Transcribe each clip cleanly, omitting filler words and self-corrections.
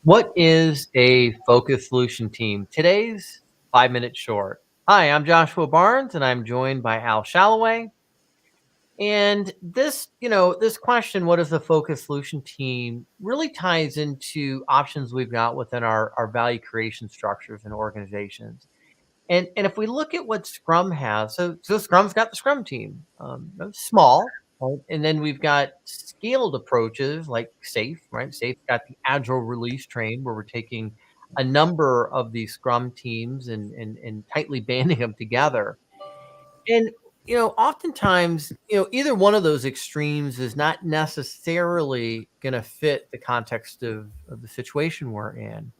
What is a focus solution team? Today's 5 minute short. Hi, I'm Joshua Barnes, and I'm joined by Al Shalloway. And this question, what is a focus solution team, really ties into options we've got within our value creation structures and organizations. And if we look at what Scrum has, so Scrum's got the Scrum team, small, right? And then we've got scaled approaches like Safe, right? Safe's got the Agile release train where we're taking a number of these Scrum teams and tightly banding them together. And oftentimes, either one of those extremes is not necessarily going to fit the context of the situation we're in.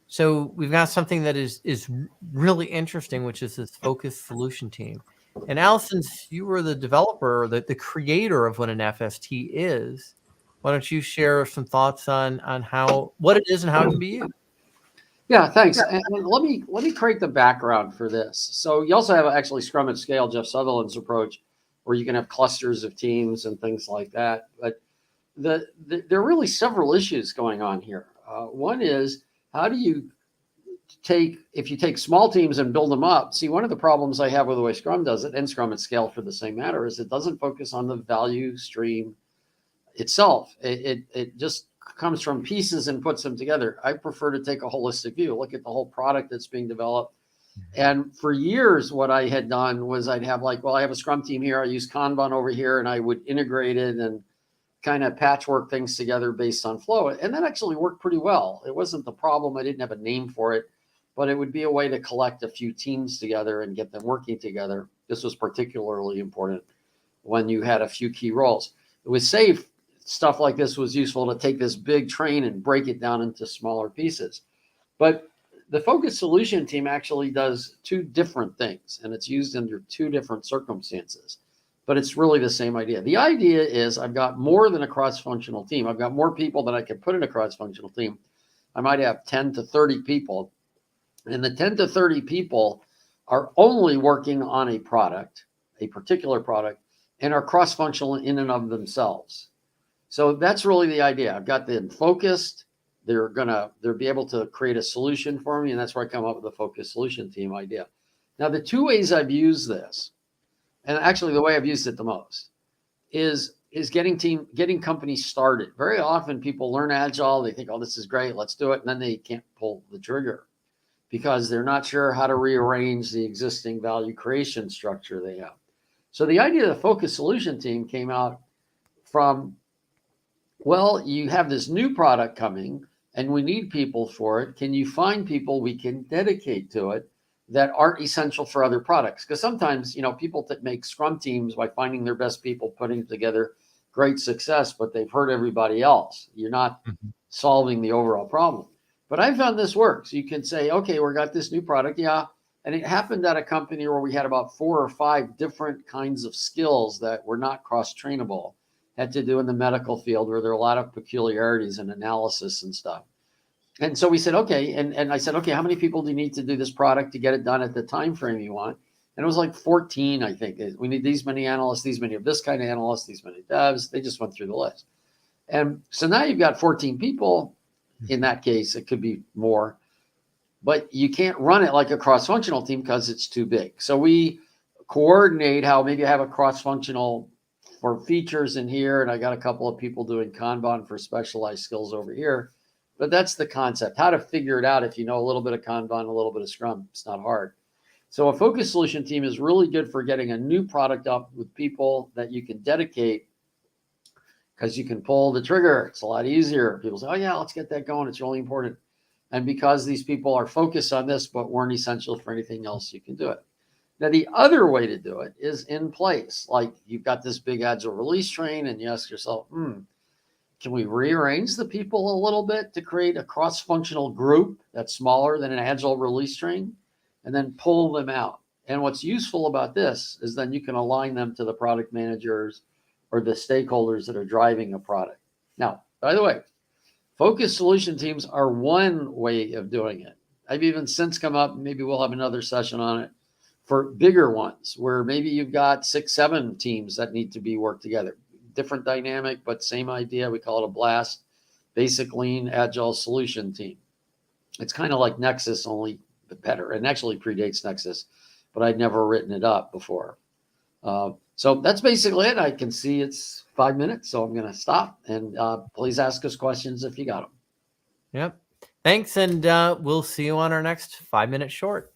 So we've got something that is really interesting, which is this focused solution team. And Al, since you were the developer, the creator of what an FST is, why don't you share some thoughts on how what it is and how it can be used? Yeah, thanks. And let me create the background for this. So you also have actually Scrum at Scale, Jeff Sutherland's approach, where you can have clusters of teams and things like that. But there are really several issues going on here. One is, how do you if you take small teams and build them up? See, one of the problems I have with the way Scrum does it, and Scrum at Scale for the same matter, is it doesn't focus on the value stream itself. It just comes from pieces and puts them together. I prefer to take a holistic view, look at the whole product that's being developed. And for years, what I had done was I'd have I have a Scrum team here. I use Kanban over here, and I would integrate it and kind of patchwork things together based on flow. And that actually worked pretty well. It wasn't the problem. I didn't have a name for it, but it would be a way to collect a few teams together and get them working together. This was particularly important when you had a few key roles. It was Safe. Stuff like this was useful to take this big train and break it down into smaller pieces. But the focus solution team actually does two different things, and it's used under two different circumstances, but it's really the same idea. The idea is I've got more than a cross-functional team. I've got more people than I can put in a cross-functional team. I might have 10 to 30 people, and the 10 to 30 people are only working on a product, a particular product, and are cross-functional in and of themselves. So that's really the idea. I've got them focused. They'll be able to create a solution for me, and that's where I come up with the focus solution team idea. Now, the two ways I've used this, and actually the way I've used it the most, is getting companies started. Very often people learn Agile, they think, oh, this is great, let's do it, and then they can't pull the trigger because they're not sure how to rearrange the existing value creation structure they have. So the idea of the focus solution team came out from, well, you have this new product coming and we need people for it. Can you find people we can dedicate to it that aren't essential for other products? Because sometimes, people that make Scrum teams by finding their best people, putting together great success, but they've hurt everybody else. You're not solving the overall problem. But I found this works. You can say, okay, we got this new product. Yeah. And it happened at a company where we had about 4 or 5 different kinds of skills that were not cross-trainable. Had to do in the medical field where there are a lot of peculiarities and analysis and stuff. And so we said, okay. And I said, okay, how many people do you need to do this product to get it done at the time frame you want? And it was like 14, I think. We need these many analysts, these many of this kind of analysts, these many devs. They just went through the list. And so now you've got 14 people. In that case, it could be more. But you can't run it like a cross-functional team because it's too big. So we coordinate how maybe I have a cross-functional for features in here, and I got a couple of people doing Kanban for specialized skills over here. But that's the concept, how to figure it out. If you know a little bit of Kanban, a little bit of Scrum, it's not hard. So a focus solution team is really good for getting a new product up with people that you can dedicate, because you can pull the trigger. It's a lot easier. People say, oh yeah, let's get that going. It's really important. And because these people are focused on this, but weren't essential for anything else, you can do it. Now, the other way to do it is in place. Like you've got this big Agile release train and you ask yourself, can we rearrange the people a little bit to create a cross-functional group that's smaller than an Agile release train and then pull them out? And what's useful about this is then you can align them to the product managers or the stakeholders that are driving a product. Now, by the way, focus solution teams are one way of doing it. I've even since come up, maybe we'll have another session on it, for bigger ones where maybe you've got 6, 7 teams that need to be worked together. Different dynamic, but same idea. We call it a blast basic lean agile solution team. It's kind of like Nexus, only better, and actually predates Nexus, but I'd never written it up before. So that's basically it. I can see it's 5 minutes, so I'm going to stop, and please ask us questions if you got them. Yep. Thanks, and we'll see you on our next 5-minute short.